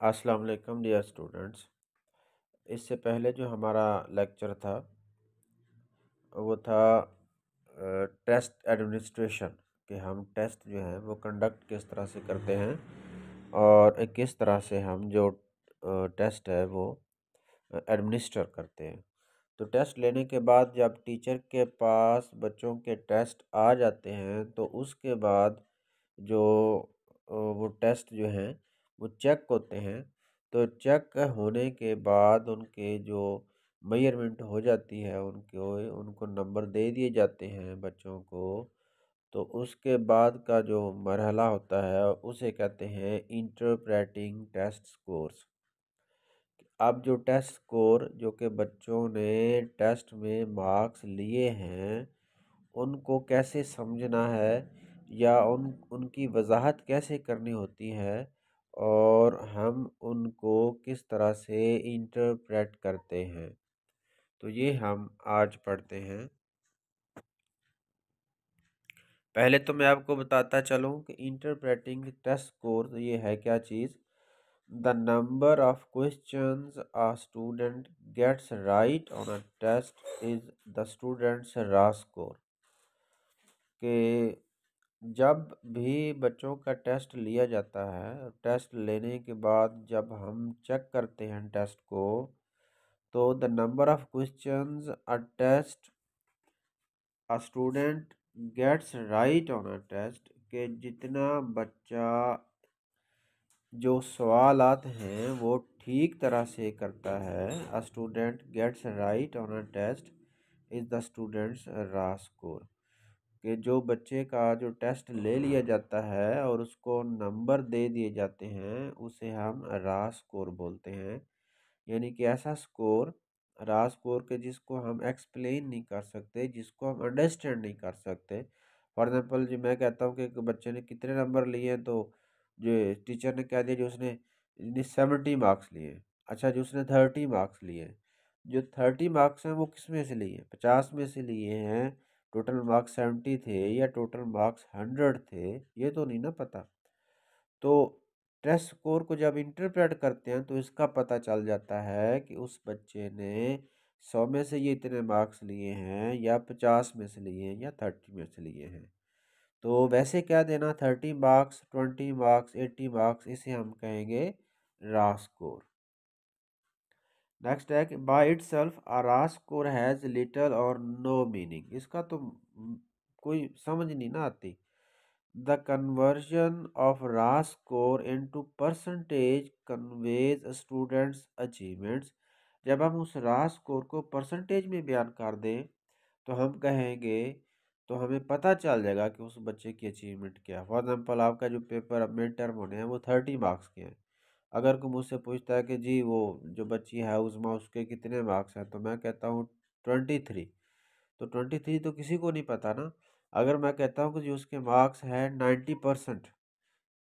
अस्सलाम वालेकुम dear students. इससे पहले जो हमारा लेक्चर था वो था टेस्ट एडमिनिस्ट्रेशन, कि हम टेस्ट जो है वो कंडक्ट किस तरह से करते हैं और किस तरह से हम जो टेस्ट है वो एडमिनिस्टर करते हैं। तो टेस्ट लेने के बाद जब टीचर के पास बच्चों के टेस्ट आ जाते हैं तो उसके बाद जो वो टेस्ट जो हैं वो चेक होते हैं। तो चेक होने के बाद उनके जो मेजरमेंट हो जाती है उनको उनको नंबर दे दिए जाते हैं बच्चों को। तो उसके बाद का जो मरहला होता है उसे कहते हैं इंटरप्रेटिंग टेस्ट स्कोर्स। अब जो टेस्ट स्कोर जो कि बच्चों ने टेस्ट में मार्क्स लिए हैं उनको कैसे समझना है या उनकी वजाहत कैसे करनी होती है और हम उनको किस तरह से इंटरप्रेट करते हैं, तो ये हम आज पढ़ते हैं। पहले तो मैं आपको बताता चलूँ कि इंटरप्रेटिंग टेस्ट स्कोर ये है क्या चीज़। The number of questions a student gets right on a test is the student's raw score. कि जब भी बच्चों का टेस्ट लिया जाता है, टेस्ट लेने के बाद जब हम चेक करते हैं टेस्ट को, तो the number of questions a test a student gets right on a test, के जितना बच्चा जो सवालात हैं वो ठीक तरह से करता है, a student gets right on a test is the student's raw score. कि जो बच्चे का जो टेस्ट ले लिया जाता है और उसको नंबर दे दिए जाते हैं उसे हम रा स्कोर बोलते हैं। यानी कि ऐसा स्कोर, रा स्कोर के जिसको हम एक्सप्लेन नहीं कर सकते, जिसको हम अंडरस्टैंड नहीं कर सकते। फॉर एग्जांपल जी मैं कहता हूँ कि एक बच्चे ने कितने नंबर लिए हैं, तो जो टीचर ने कह दिया जो उसने 70 मार्क्स लिए। अच्छा, जो उसने 30 मार्क्स लिए, जो 30 मार्क्स हैं वो किस में से लिए, 50 में से लिए हैं, टोटल मार्क्स 70 थे या टोटल मार्क्स 100 थे, ये तो नहीं ना पता। तो टेस्ट स्कोर को जब इंटरप्रेट करते हैं तो इसका पता चल जाता है कि उस बच्चे ने 100 में से ये इतने मार्क्स लिए हैं या 50 में से लिए हैं या 30 में से लिए हैं। तो वैसे क्या देना, 30 मार्क्स, 20 मार्क्स, 80 मार्क्स, इसे हम कहेंगे रा स्कोर। नेक्स्ट है कि बाय इट सेल्फ अ रा स्कोर हैज़ लिटल और नो मीनिंग। इसका तो कोई समझ नहीं ना आती। द कन्वर्जन ऑफ रा score into percentage conveys students achievements. जब हम उस रा स्कोर को परसेंटेज में बयान कर दें तो हम कहेंगे, तो हमें पता चल जाएगा कि उस बच्चे की अचीवमेंट क्या है। फॉर एग्जाम्पल आपका जो पेपर अब मिड टर्म होने हैं वो 30 मार्क्स के हैं। अगर कोई मुझसे पूछता है कि जी वो जो बच्ची है उज़मा उसके कितने मार्क्स हैं, तो मैं कहता हूँ 23। तो 23 तो किसी को नहीं पता ना। अगर मैं कहता हूँ कि जी उसके मार्क्स हैं 90%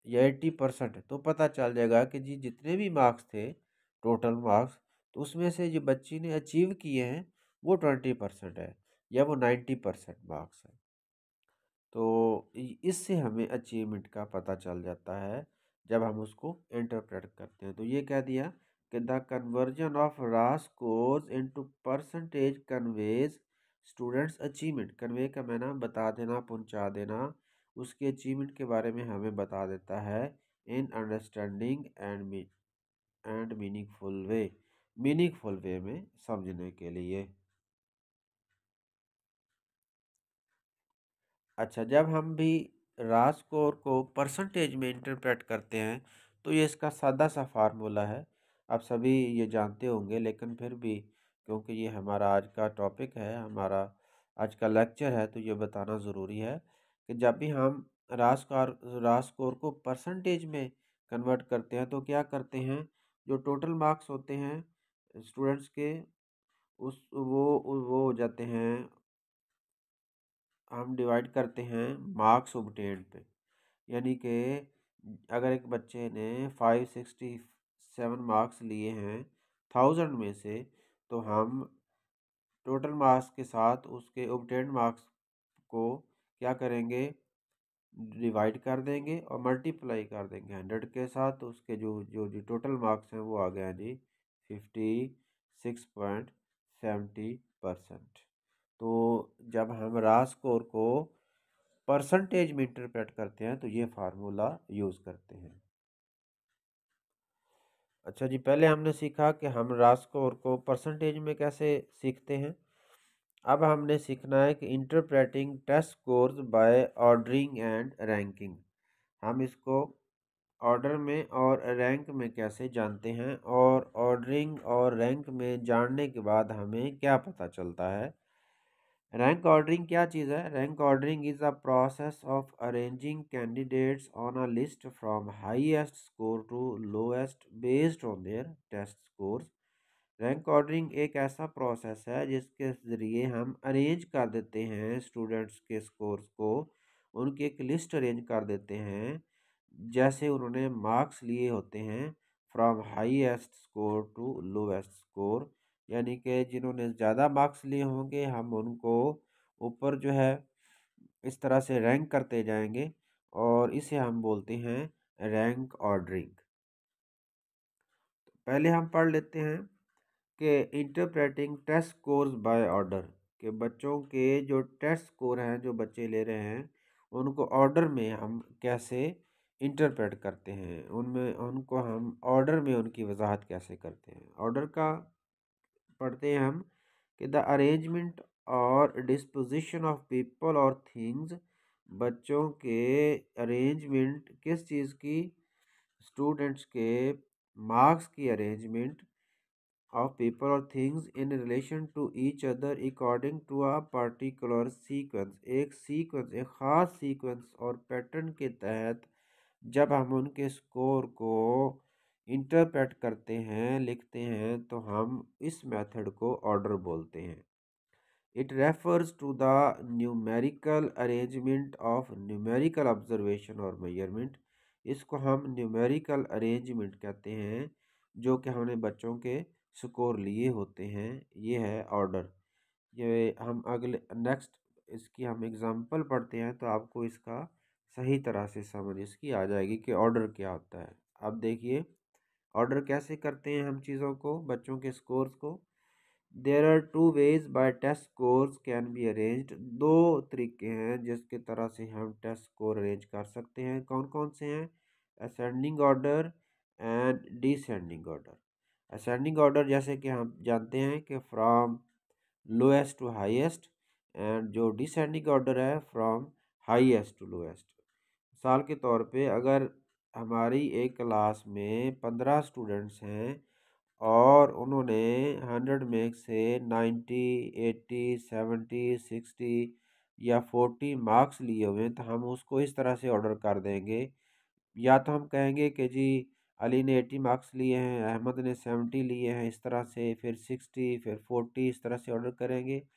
या 80%, तो पता चल जाएगा कि जी जितने भी मार्क्स थे, टोटल मार्क्स, तो उसमें से जो बच्ची ने अचीव किए हैं वो 20% है या वो 90% मार्क्स है। तो इससे हमें अचीवमेंट का पता चल जाता है जब हम उसको इंटरप्रेट करते हैं। तो ये कह दिया कि द कन्वर्जन ऑफ रा scores into percentage conveys students achievement. Convey का मैंने बता देना, पहुंचा देना, उसके अचीवमेंट के बारे में हमें बता देता है इन अंडरस्टैंडिंग एंड मीनिंगफुल वे में समझने के लिए। अच्छा, जब हम भी रा स्कोर को परसेंटेज में इंटरप्रेट करते हैं तो ये इसका सादा सा फार्मूला है। आप सभी ये जानते होंगे, लेकिन फिर भी क्योंकि ये हमारा आज का टॉपिक है, हमारा आज का लेक्चर है, तो ये बताना ज़रूरी है कि जब भी हम रा स्कोर को परसेंटेज में कन्वर्ट करते हैं तो क्या करते हैं, जो टोटल मार्क्स होते हैं स्टूडेंट्स के, उस वो हो जाते हैं, हम डिवाइड करते हैं मार्क्स ऑब्टेन्ड पे। यानी कि अगर एक बच्चे ने 567 मार्क्स लिए हैं 1000 में से, तो हम टोटल मार्क्स के साथ उसके ऑब्टेन्ड मार्क्स को क्या करेंगे, डिवाइड कर देंगे और मल्टीप्लाई कर देंगे 100 के साथ, तो उसके जो जो जो टोटल मार्क्स हैं वो आ गए हैं जी 56.70%। तो जब हम रा स्कोर को परसेंटेज में इंटरप्रेट करते हैं तो ये फार्मूला यूज़ करते हैं। अच्छा जी, पहले हमने सीखा कि हम रा स्कोर को परसेंटेज में कैसे सीखते हैं। अब हमने सीखना है कि interpreting test scores by ordering and ranking. हम इसको ऑर्डर में और रैंक में कैसे जानते हैं, और ऑर्डरिंग और रैंक में जानने के बाद हमें क्या पता चलता है। रैंक ऑर्डरिंग क्या चीज़ है? Rank ordering is a process of arranging candidates on a list from highest score to lowest based on their test scores. Rank ordering एक ऐसा प्रोसेस है जिसके ज़रिए हम अरेंज कर देते हैं स्टूडेंट्स के स्कोर्स को, उनकी एक लिस्ट अरेंज कर देते हैं जैसे उन्होंने मार्क्स लिए होते हैं, from highest score to lowest score. यानी कि जिन्होंने ज़्यादा मार्क्स लिए होंगे हम उनको ऊपर जो है इस तरह से रैंक करते जाएंगे, और इसे हम बोलते हैं रैंक ऑर्डरिंग। पहले हम पढ़ लेते हैं कि interpreting test scores by order, के बच्चों के जो टेस्ट स्कोर हैं जो बच्चे ले रहे हैं उनको ऑर्डर में हम कैसे इंटरप्रेट करते हैं, उनमें उनको हम ऑर्डर में उनकी वजाहत कैसे करते हैं। ऑर्डर का पढ़ते हैं हम कि द अरेंजमेंट और डिस्पोजिशन ऑफ पीपल और थिंग्स, बच्चों के अरेंजमेंट किस चीज़ की, स्टूडेंट्स के मार्क्स की arrangement of people or things in relation to each other according to a particular sequence, एक सीक्वेंस, एक ख़ास सीक्वेंस और पैटर्न के तहत जब हम उनके स्कोर को इंटरप्रेट करते हैं, लिखते हैं, तो हम इस मेथड को ऑर्डर बोलते हैं। It refers to the numerical arrangement of numerical observation और measurement। इसको हम न्यूमेरिकल अरेंजमेंट कहते हैं जो कि हमने बच्चों के स्कोर लिए होते हैं, ये है ऑर्डर। ये हम अगले नेक्स्ट इसकी हम एग्जांपल पढ़ते हैं तो आपको इसका सही तरह से समझ इसकी आ जाएगी कि ऑर्डर क्या होता है। अब देखिए ऑर्डर कैसे करते हैं हम चीज़ों को, बच्चों के स्कोर्स को। There are two ways by test scores can be arranged, दो तरीके हैं जिसके तरह से हम टेस्ट स्कोर अरेंज कर सकते हैं। कौन कौन से हैं? Ascending order and descending order. Ascending order जैसे कि हम जानते हैं कि from lowest to highest, and जो डिसेंडिंग ऑर्डर है फ्रॉम हाईएस्ट टू लोएस्ट। मिसाल के तौर पे अगर हमारी एक क्लास में 15 स्टूडेंट्स हैं और उन्होंने 100 में से 90, 80, 70, 60 या 40 मार्क्स लिए हुए हैं, तो हम उसको इस तरह से ऑर्डर कर देंगे। या तो हम कहेंगे कि जी अली ने 80 मार्क्स लिए हैं, अहमद ने 70 लिए हैं, इस तरह से, फिर 60, फिर 40, इस तरह से ऑर्डर करेंगे।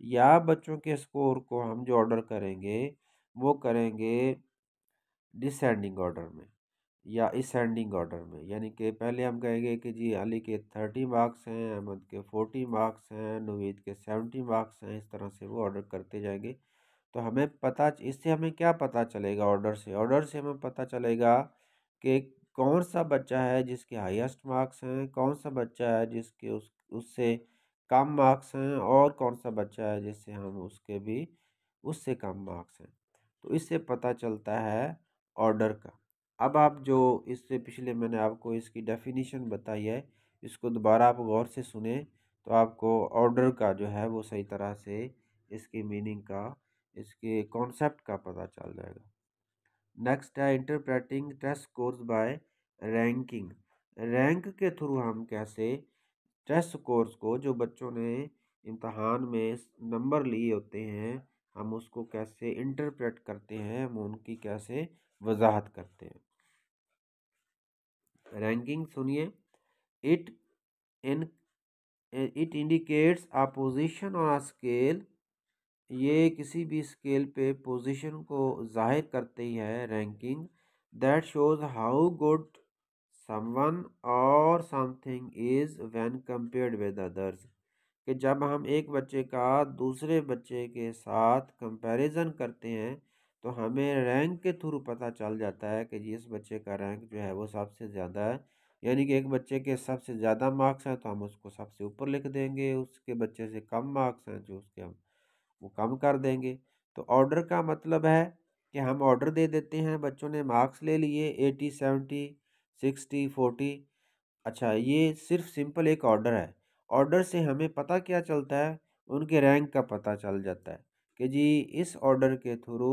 या बच्चों के स्कोर को हम जो ऑर्डर करेंगे वो करेंगे डिसेंडिंग ऑर्डर में या असेंडिंग ऑर्डर में। यानी कि पहले हम कहेंगे कि जी अली के 30 मार्क्स हैं, अहमद के 40 मार्क्स हैं, नवीद के 70 मार्क्स हैं, इस तरह से वो ऑर्डर करते जाएंगे। तो हमें पता, इससे हमें क्या पता चलेगा? ऑर्डर से हमें पता चलेगा कि कौन सा बच्चा है जिसके हाईएस्ट मार्क्स हैं, कौन सा बच्चा है जिसके उससे कम मार्क्स हैं, और कौन सा बच्चा है जिससे हम उसके भी उससे कम मार्क्स हैं। तो इससे पता चलता है ऑर्डर का। अब आप जो इससे पिछले मैंने आपको इसकी डेफिनेशन बताई है, इसको दोबारा आप गौर से सुने तो आपको ऑर्डर का जो है वो सही तरह से इसकी मीनिंग का, इसके कॉन्सेप्ट का पता चल जाएगा। नेक्स्ट है interpreting test scores by ranking. Rank के थ्रू हम कैसे टेस्ट स्कोर्स को, जो बच्चों ने इम्तहान में नंबर लिए होते हैं, हम उसको कैसे इंटरप्रेट करते हैं, हम उनकी कैसे वजाहत करते हैं। रैंकिंग सुनिए। It in it indicates a position on a scale, ये किसी भी स्केल पे पोजीशन को जाहिर करती है ranking. That shows how good someone or something is when compared with others, कि जब हम एक बच्चे का दूसरे बच्चे के साथ कंपैरिजन करते हैं तो हमें रैंक के थ्रू पता चल जाता है कि जी इस बच्चे का रैंक जो है वो सबसे ज़्यादा है। यानी कि एक बच्चे के सबसे ज़्यादा मार्क्स हैं तो हम उसको सबसे ऊपर लिख देंगे, उसके बच्चे से कम मार्क्स हैं जो उसके हम वो कम कर देंगे। तो ऑर्डर का मतलब है कि हम ऑर्डर दे देते हैं, बच्चों ने मार्क्स ले लिए 80, 70, 60, 40। अच्छा, ये सिर्फ सिंपल एक ऑर्डर है। ऑर्डर से हमें पता क्या चलता है, उनके रैंक का पता चल जाता है कि जी इस ऑर्डर के थ्रू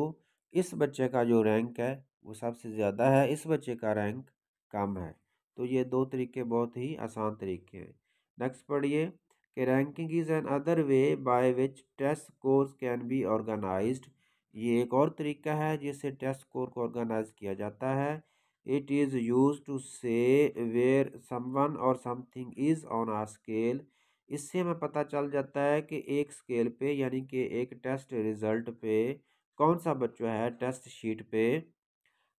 इस बच्चे का जो रैंक है वो सबसे ज़्यादा है, इस बच्चे का रैंक कम है। तो ये दो तरीके बहुत ही आसान तरीके हैं। नेक्स्ट पढ़िए कि ranking is another way by which test scores can be organized. ये एक और तरीका है जिससे टेस्ट स्कोर को ऑर्गेनाइज किया जाता है। It is use to say where someone or something is on a scale. इससे हमें पता चल जाता है कि एक स्केल पे यानी कि एक टेस्ट रिज़ल्ट पे कौन सा बच्चा है टेस्ट शीट पे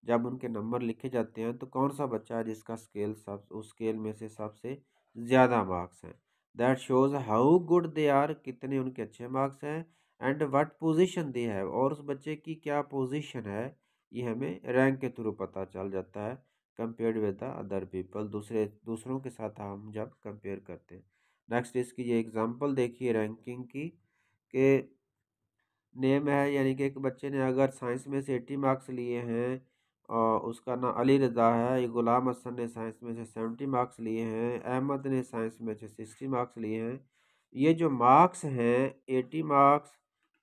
जब उनके नंबर लिखे जाते हैं तो कौन सा बच्चा है जिसका स्केल सब उस स्केल में से सबसे ज़्यादा मार्क्स हैं। That shows how good they are, कितने उनके अच्छे मार्क्स हैं, and what position they have, और उस बच्चे की क्या पोजीशन है। ये हमें रैंक के थ्रू पता चल जाता है compared with the other people, दूसरों के साथ हम जब कंपेयर करते हैं। नेक्स्ट इसकी ये एग्जांपल देखिए रैंकिंग की कि नेम है, यानी कि एक बच्चे ने अगर साइंस में से 80 मार्क्स लिए हैं और उसका नाम अली रज़ा है, ये गुलाम हसन ने साइंस में से 70 मार्क्स लिए हैं, अहमद ने साइंस में से 60 मार्क्स लिए हैं। ये जो मार्क्स हैं 80 मार्क्स,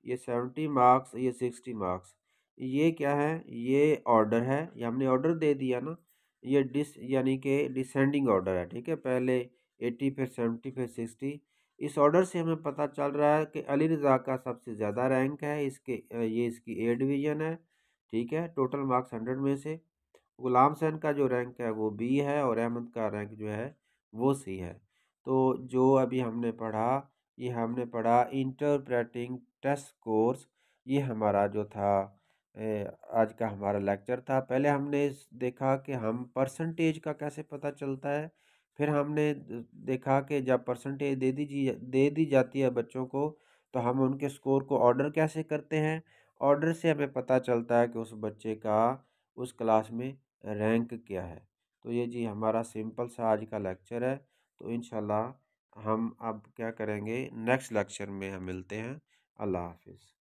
ये 70 मार्क्स, ये 60 मार्क्स, ये क्या है, ये ऑर्डर है, ये हमने ऑर्डर दे दिया ना। ये यानी कि डिसेंडिंग ऑर्डर है, ठीक है, पहले 80 फिर 70 फिर 60। इस ऑर्डर से हमें पता चल रहा है कि अली रज़ा का सबसे ज़्यादा रैंक है, ये इसकी ए डिवीज़न है, ठीक है, टोटल मार्क्स 100 में से। गुलाम हुसैन का जो रैंक है वो बी है और अहमद का रैंक जो है वो सी है। तो जो अभी हमने पढ़ा, ये हमने पढ़ा इंटरप्रेटिंग टेस्ट कोर्स। ये हमारा जो था आज का हमारा लेक्चर था। पहले हमने देखा कि हम परसेंटेज का कैसे पता चलता है, फिर हमने देखा कि जब परसेंटेज दे दी जाती है बच्चों को तो हम उनके स्कोर को ऑर्डर कैसे करते हैं। ऑर्डर से हमें पता चलता है कि उस बच्चे का उस क्लास में रैंक क्या है। तो ये जी हमारा सिंपल सा आज का लेक्चर है। तो इंशाल्लाह हम अब क्या करेंगे, नेक्स्ट लेक्चर में हम मिलते हैं। अल्लाह हाफिज़।